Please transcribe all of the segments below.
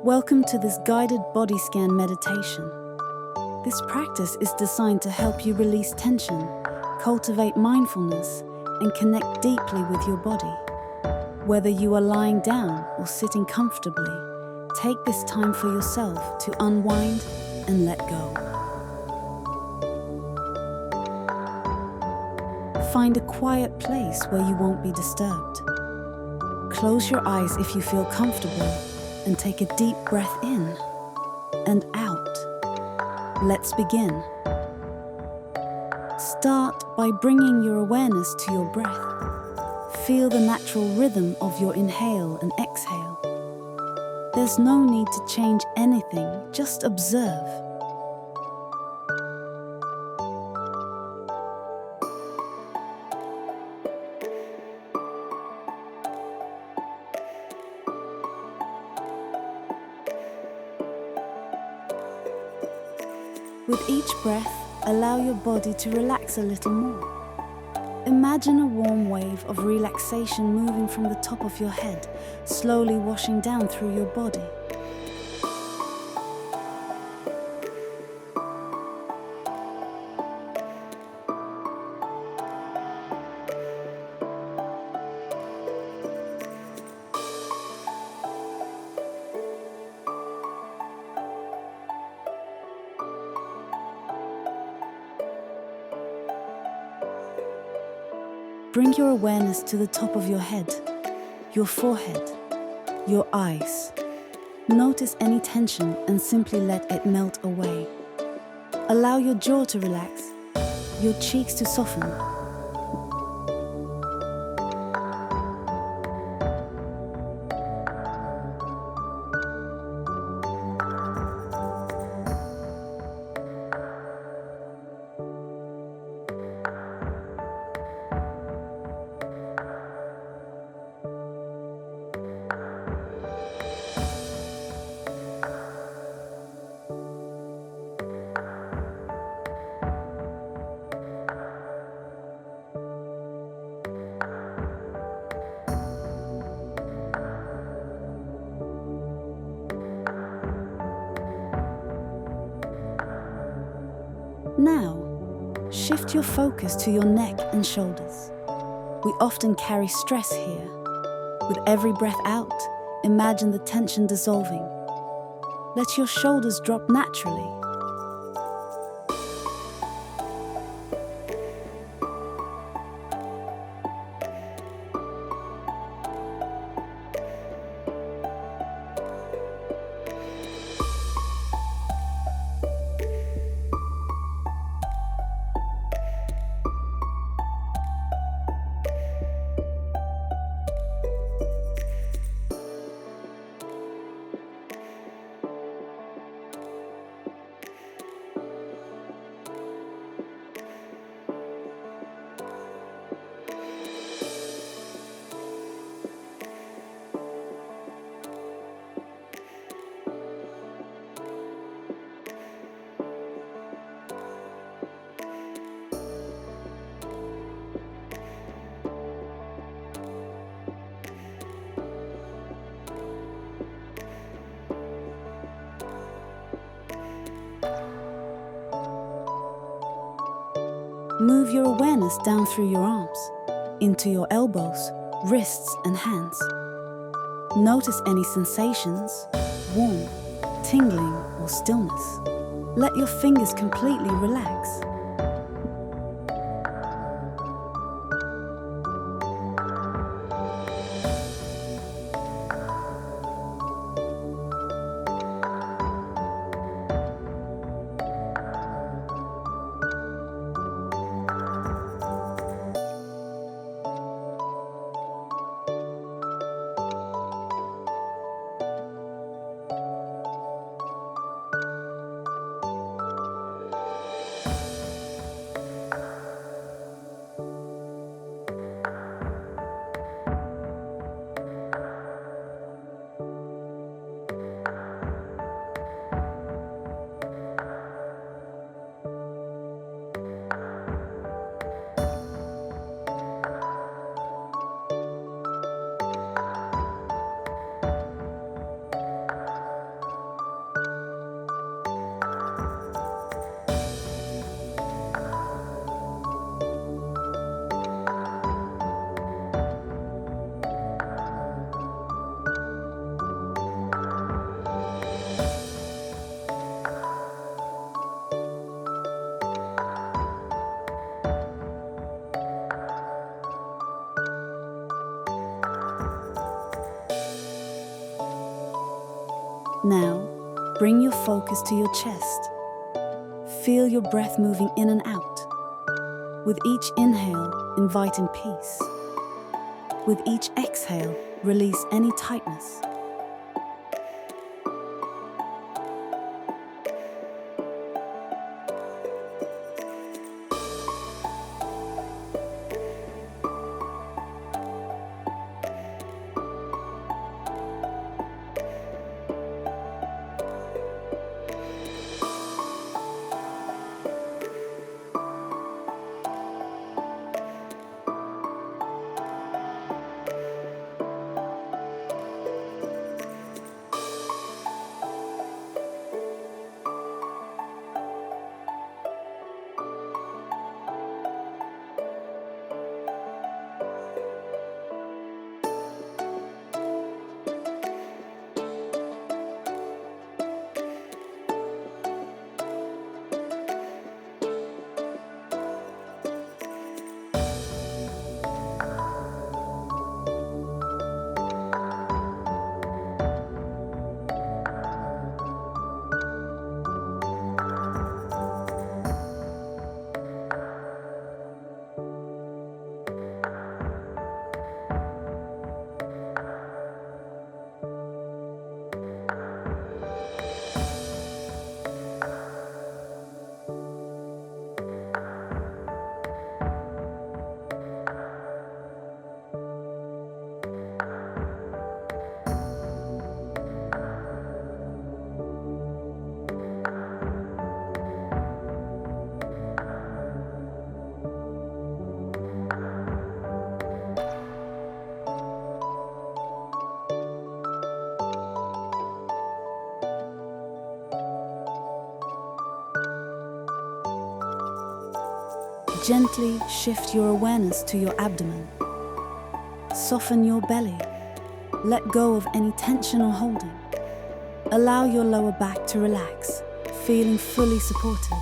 Welcome to this guided body scan meditation. This practice is designed to help you release tension, cultivate mindfulness, and connect deeply with your body. Whether you are lying down or sitting comfortably, take this time for yourself to unwind and let go. Find a quiet place where you won't be disturbed. Close your eyes if you feel comfortable and take a deep breath in and out. Let's begin. Start by bringing your awareness to your breath. Feel the natural rhythm of your inhale and exhale. There's no need to change anything, just observe. With each breath, allow your body to relax a little more. Imagine a warm wave of relaxation moving from the top of your head, slowly washing down through your body. Bring your awareness to the top of your head, your forehead, your eyes. Notice any tension and simply let it melt away. Allow your jaw to relax, your cheeks to soften. Now, shift your focus to your neck and shoulders. We often carry stress here. With every breath out, imagine the tension dissolving. Let your shoulders drop naturally. Move your awareness down through your arms, into your elbows, wrists, and hands. Notice any sensations, warmth, tingling, or stillness. Let your fingers completely relax. Now, bring your focus to your chest. Feel your breath moving in and out. With each inhale, inviting peace. With each exhale, release any tightness. Gently shift your awareness to your abdomen. Soften your belly. Let go of any tension or holding. Allow your lower back to relax, feeling fully supported.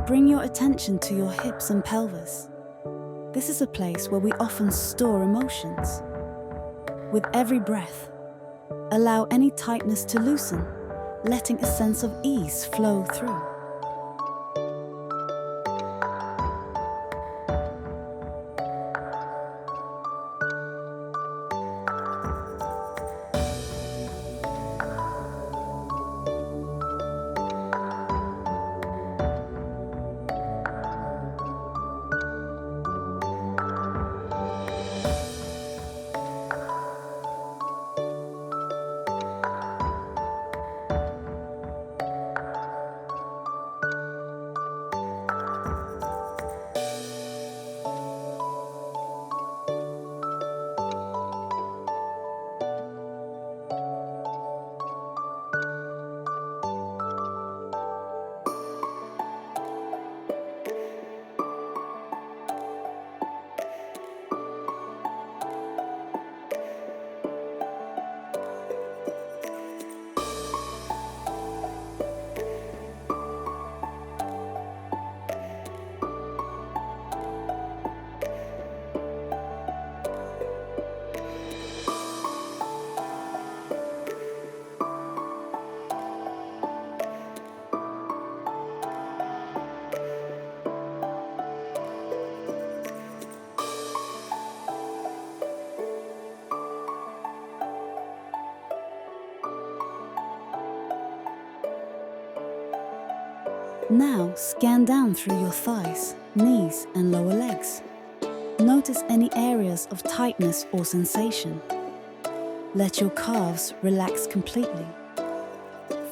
Bring your attention to your hips and pelvis. This is a place where we often store emotions. With every breath, allow any tightness to loosen, letting a sense of ease flow through. Now scan down through your thighs, knees, and lower legs. Notice any areas of tightness or sensation. Let your calves relax completely.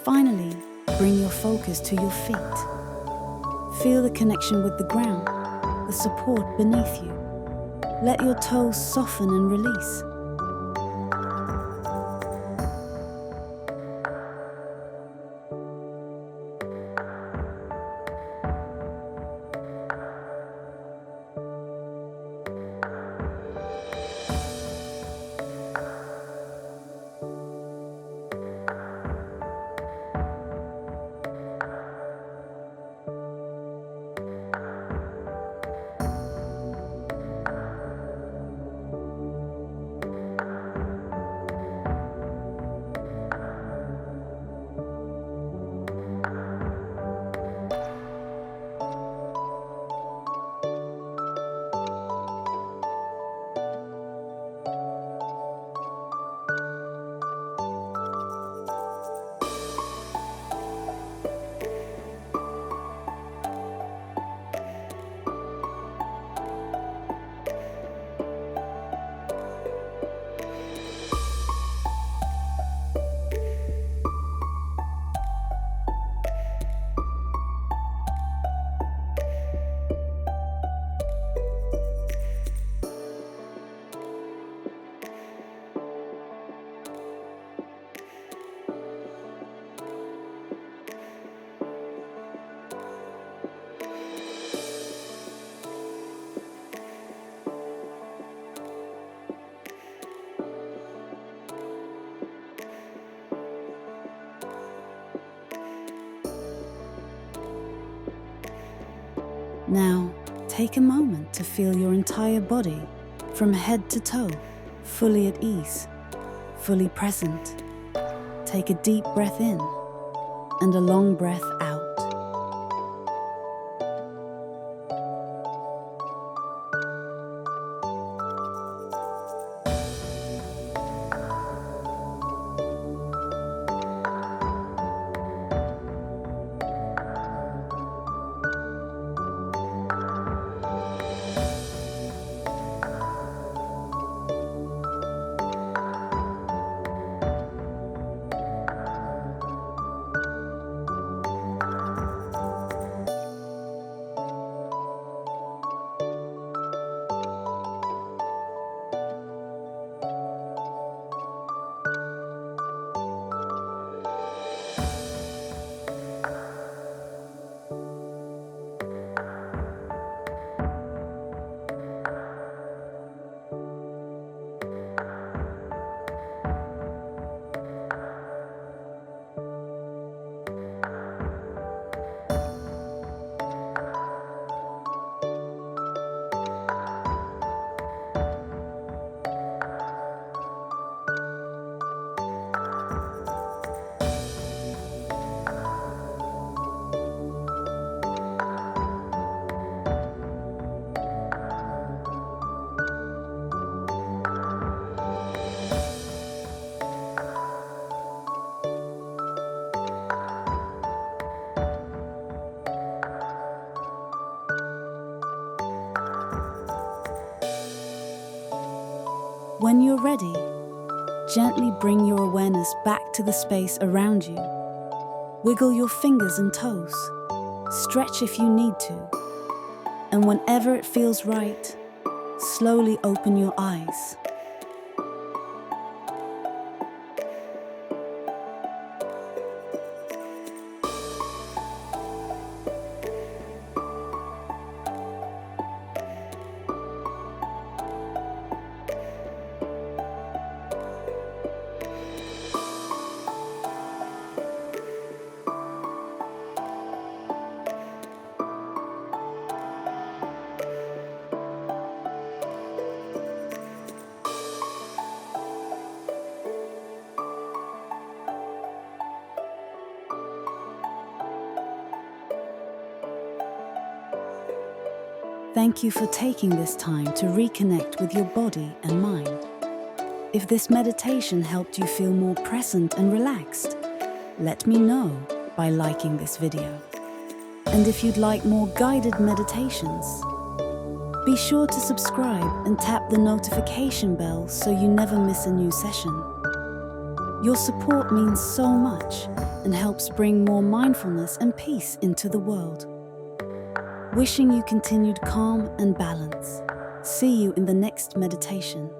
Finally, bring your focus to your feet. Feel the connection with the ground, the support beneath you. Let your toes soften and release. Now, take a moment to feel your entire body, from head to toe, fully at ease, fully present. Take a deep breath in and a long breath out. When you're ready, gently bring your awareness back to the space around you. Wiggle your fingers and toes. Stretch if you need to. And whenever it feels right, slowly open your eyes. Thank you for taking this time to reconnect with your body and mind. If this meditation helped you feel more present and relaxed, let me know by liking this video. And if you'd like more guided meditations, be sure to subscribe and tap the notification bell so you never miss a new session. Your support means so much and helps bring more mindfulness and peace into the world. Wishing you continued calm and balance. See you in the next meditation.